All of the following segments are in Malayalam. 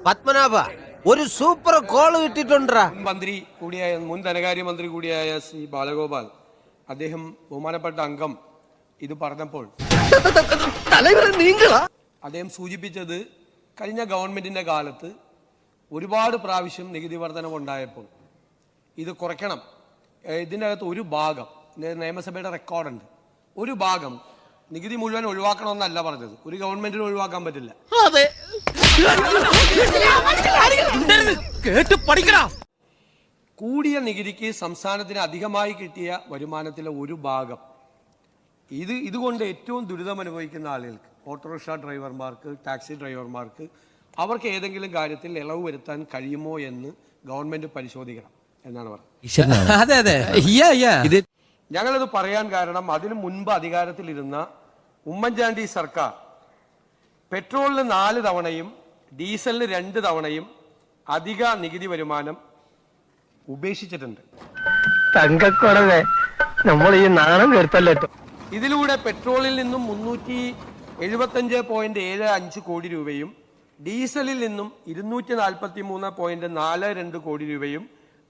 പത്മനാഭ ഒരു സൂപ്പർ കോൾ കിട്ടിട്ടുണ്ടാ. മുൻ ധനകാര്യമന്ത്രി കൂടിയായ ശ്രീ ബാലഗോപാൽ അദ്ദേഹം ബഹുമാനപ്പെട്ട അംഗം ഇത് പറഞ്ഞപ്പോൾ അദ്ദേഹം സൂചിപ്പിച്ചത് കഴിഞ്ഞ ഗവൺമെന്റിന്റെ കാലത്ത് ഒരുപാട് പ്രാവശ്യം നികുതി വർധനവുണ്ടായപ്പോൾ ഇത് കുറയ്ക്കണം, ഇതിനകത്ത് ഒരു ഭാഗം നിയമസഭയുടെ റെക്കോർഡുണ്ട്, ഒരു ഭാഗം നികുതി മുഴുവൻ ഒഴിവാക്കണമെന്നല്ല പറഞ്ഞത്. ഒരു ഗവൺമെന്റിന് ഒഴിവാക്കാൻ പറ്റില്ല. കൂടിയ നികുതിക്ക് സംസ്ഥാനത്തിന് അധികമായി കിട്ടിയ വരുമാനത്തിലെ ഒരു ഭാഗം ഇതുകൊണ്ട് ഏറ്റവും ദുരിതം അനുഭവിക്കുന്ന ആളുകൾക്ക്, ഓട്ടോറിക്ഷ ഡ്രൈവർമാർക്ക്, ടാക്സി ഡ്രൈവർമാർക്ക്, അവർക്ക് ഏതെങ്കിലും കാര്യത്തിൽ ഇളവ് വരുത്താൻ കഴിയുമോ എന്ന് ഗവൺമെന്റ് പരിശോധിക്കണം എന്നാണ് പറഞ്ഞത്. ഞങ്ങളത് പറയാൻ കാരണം അതിനു മുൻപ് അധികാരത്തിലിരുന്ന ഉമ്മൻചാണ്ടി സർക്കാർ പെട്രോളിന് 4 തവണയും ഡീസലിന് 2 തവണയും അധിക നികുതി വരുമാനം ഉപേക്ഷിച്ചിട്ടുണ്ട്. നമ്മൾ ഈ നാണം കേട്ടല്ലോ. ഇതിലൂടെ പെട്രോളിൽ നിന്നും 375.75 കോടി രൂപയും ഡീസലിൽ നിന്നും 243.42 കോടി രൂപയും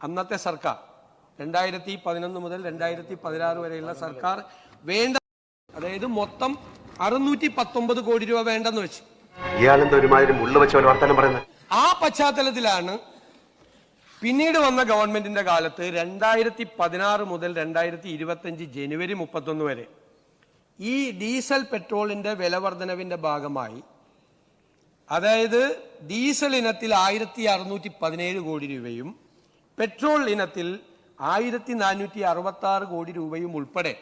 അന്നത്തെ സർക്കാർ 2011 മുതൽ 2016 വരെയുള്ള സർക്കാർ വേണ്ട, അതായത് മൊത്തം 619 കോടി രൂപ വേണ്ടെന്ന് വെച്ചു. ആ പശ്ചാത്തലത്തിലാണ് പിന്നീട് വന്ന ഗവൺമെന്റിന്റെ കാലത്ത് 2016 മുതൽ 2025 ജനുവരി 31 വരെ ഈ ഡീസൽ പെട്രോളിന്റെ വില വർധനവിന്റെ ഭാഗമായി, അതായത് ഡീസൽ ഇനത്തിൽ 1617 കോടി രൂപയും പെട്രോൾ ഇനത്തിൽ 1466 കോടി രൂപയും ഉൾപ്പെടെ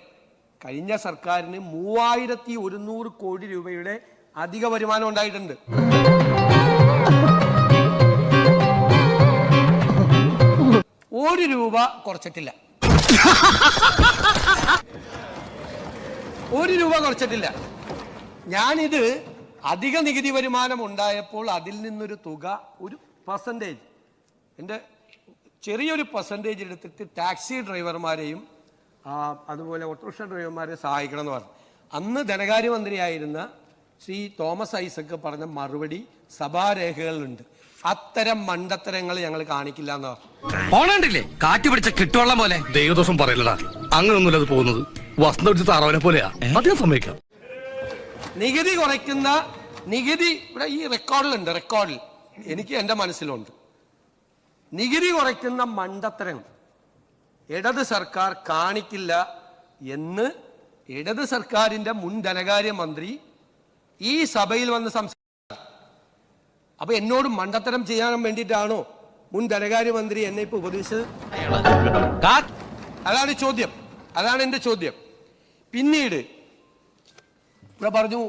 കഴിഞ്ഞ സർക്കാരിന് 3100 കോടി രൂപയുടെ അധിക വരുമാനം ഉണ്ടായിട്ടുണ്ട്. ഒരു രൂപ കുറച്ചിട്ടില്ല, ഒരു രൂപ കുറച്ചിട്ടില്ല. ഞാനിത് അധിക നികുതി വരുമാനം ഉണ്ടായപ്പോൾ അതിൽ നിന്നൊരു തുക, ഒരു പെർസെൻറ്റേജ്, എൻ്റെ ചെറിയൊരു പെർസെൻറ്റേജ് എടുത്തിട്ട് ടാക്സി ഡ്രൈവർമാരെയും അതുപോലെ ഓട്ടോറിക്ഷ ഡ്രൈവർമാരെ സഹായിക്കണം എന്ന് പറഞ്ഞു. അന്ന് ധനകാര്യമന്ത്രിയായിരുന്ന ശ്രീ തോമസ് ഐസക് പറഞ്ഞ മറുപടി സഭാരേഖകളിലുണ്ട്. അത്തരം മണ്ടത്തരങ്ങൾ ഞങ്ങൾ കാണിക്കില്ല എന്ന് പറഞ്ഞു. കാറ്റ് പിടിച്ച കിട്ടുവള്ള പോലെ ദൈവദോഷം പറയലടാ, അങ്ങനൊന്നുമില്ല അത് പോകുന്നത്. വസ്തു പിടിച്ച താറാവിനെ പോലെയാ, അധികം സമ്മതിക്കാം. നികുതി കുറയ്ക്കുന്ന നികുതി ഇവിടെ ഈ റെക്കോർഡിലുണ്ട്, റെക്കോർഡിൽ എനിക്ക് എൻ്റെ മനസ്സിലുണ്ട്. നികുതി കുറയ്ക്കുന്ന മണ്ടത്തരം ഇടത് സർക്കാർ കാണിക്കില്ല എന്ന് ഇടത് സർക്കാരിന്റെ മുൻ ധനകാര്യമന്ത്രി ഈ സഭയിൽ വന്ന് സംസാരിച്ചു. അപ്പൊ എന്നോട് മണ്ടത്തരം ചെയ്യാൻ വേണ്ടിയിട്ടാണോ മുൻ ധനകാര്യമന്ത്രി എന്നെ ഇപ്പൊ ഉപദേശിച്ചത്? അതാണ് ചോദ്യം, അതാണ് എന്റെ ചോദ്യം. പിന്നീട് ഇവിടെ പറഞ്ഞു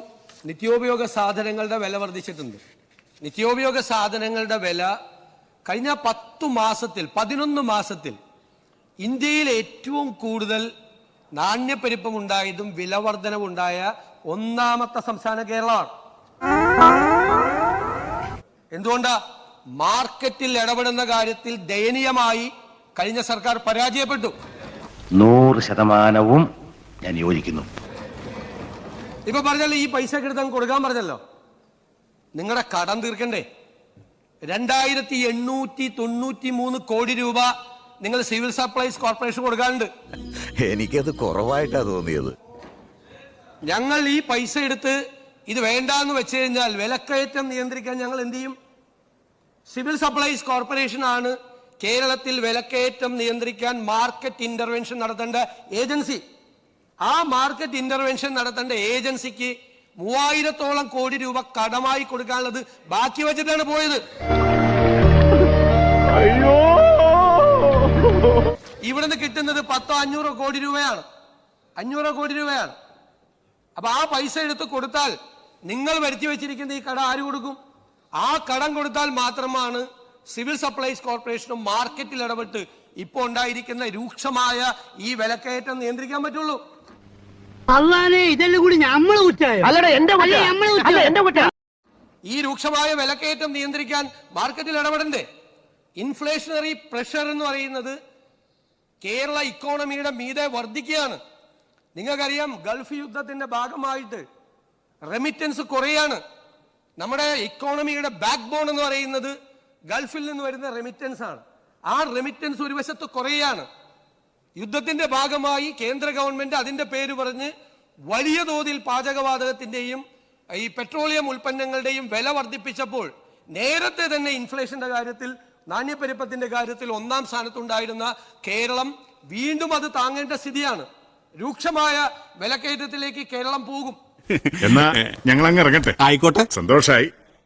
നിത്യോപയോഗ സാധനങ്ങളുടെ വില വർദ്ധിച്ചിട്ടുണ്ട്. നിത്യോപയോഗ സാധനങ്ങളുടെ വില കഴിഞ്ഞ 11 മാസത്തിൽ ഇന്ത്യയിൽ ഏറ്റവും കൂടുതൽ നാണ്യപ്പെരുപ്പമുണ്ടായതും വില വർധനവുണ്ടായ 1ാമത്തെ സംസ്ഥാനം കേരളമാണ്. എന്തുകൊണ്ടാ? മാർക്കറ്റിൽ ഇടപെടുന്ന കാര്യത്തിൽ ദയനീയമായി കഴിഞ്ഞ സർക്കാർ പരാജയപ്പെട്ടു. 100% ഞാൻ യോജിക്കുന്നു. ഇപ്പൊ പറഞ്ഞല്ലോ ഈ പൈസ എടുത്ത് കൊടുക്കാൻ പറഞ്ഞല്ലോ, നിങ്ങളുടെ കടം തീർക്കണ്ടേ? 2893 കോടി രൂപ നിങ്ങൾ സിവിൽ സപ്ലൈസ് കോർപ്പറേഷൻ കൊടുക്കാനുണ്ട്. എനിക്കത് കുറവായിട്ടാ തോന്നിയത്. ഞങ്ങൾ ഈ പൈസ എടുത്ത് ഇത് വേണ്ടാന്ന് വെച്ച് കഴിഞ്ഞാൽ വിലക്കയറ്റം നിയന്ത്രിക്കാൻ ഞങ്ങൾ എന്ത് ചെയ്യും? സിവിൽ സപ്ലൈസ് കോർപ്പറേഷൻ ആണ് കേരളത്തിൽ വിലക്കയറ്റം നിയന്ത്രിക്കാൻ മാർക്കറ്റ് ഇന്റർവെൻഷൻ നടത്തേണ്ട ഏജൻസി. ആ മാർക്കറ്റ് ഇന്റർവെൻഷൻ നടത്തേണ്ട ഏജൻസിക്ക് 3000-ഓളം കോടി രൂപ കടമായി കൊടുക്കാനുള്ളത് ബാക്കി വെച്ചിട്ടാണ് പോയത്. ഇവിടുന്ന് കിട്ടുന്നത് 100-500 കോടി രൂപയാണ്, 500 കോടി രൂപയാണ്. അപ്പൊ ആ പൈസ എടുത്ത് കൊടുത്താൽ നിങ്ങൾ വരുത്തി വെച്ചിരിക്കുന്ന ഈ കടം ആര് കൊടുക്കും? ആ കടം കൊടുത്താൽ മാത്രമാണ് സിവിൽ സപ്ലൈസ് കോർപ്പറേഷനും മാർക്കറ്റിൽ ഇടപെട്ട് ഇപ്പൊ ഉണ്ടായിരിക്കുന്ന രൂക്ഷമായ ഈ വിലക്കയറ്റം നിയന്ത്രിക്കാൻ പറ്റുള്ളൂ. ഈ രൂക്ഷമായ വിലക്കയറ്റം നിയന്ത്രിക്കാൻ മാർക്കറ്റിൽ ഇടപെടണ്ടേ? ഇൻഫ്ലേഷണറി പ്രഷർ എന്ന് പറയുന്നത് കേരള ഇക്കോണമിയുടെ മീതെ വർദ്ധിക്കുകയാണ്. നിങ്ങൾക്കറിയാം, ഗൾഫ് യുദ്ധത്തിന്റെ ഭാഗമായിട്ട് റെമിറ്റൻസ് കുറയാണ്. നമ്മുടെ ഇക്കോണമിയുടെ ബാക്ക് ബോൺ എന്ന് പറയുന്നത് ഗൾഫിൽ നിന്ന് വരുന്ന റെമിറ്റൻസ് ആണ്. ആ റെമിറ്റൻസ് ഒരു വശത്ത് കുറയാണ്. യുദ്ധത്തിന്റെ ഭാഗമായി കേന്ദ്ര ഗവൺമെന്റ് അതിന്റെ പേര് പറഞ്ഞ് വലിയ തോതിൽ പാചകവാതകത്തിന്റെയും ഈ പെട്രോളിയം ഉൽപ്പന്നങ്ങളുടെയും വില വർദ്ധിപ്പിച്ചപ്പോൾ നേരത്തെ തന്നെ ഇൻഫ്ലേഷന്റെ കാര്യത്തിൽ, നാണ്യപ്പെരുപ്പത്തിന്റെ കാര്യത്തിൽ 1-ാം സ്ഥാനത്തുണ്ടായിരുന്ന കേരളം വീണ്ടും അത് താങ്ങേണ്ട സ്ഥിതിയാണ്. രൂക്ഷമായ വിലക്കയറ്റത്തിലേക്ക് കേരളം പോകും. എന്നാ ഞങ്ങൾ അങ്ങ് ഇറങ്ങട്ടെ. ആയിക്കോട്ടെ, സന്തോഷായി.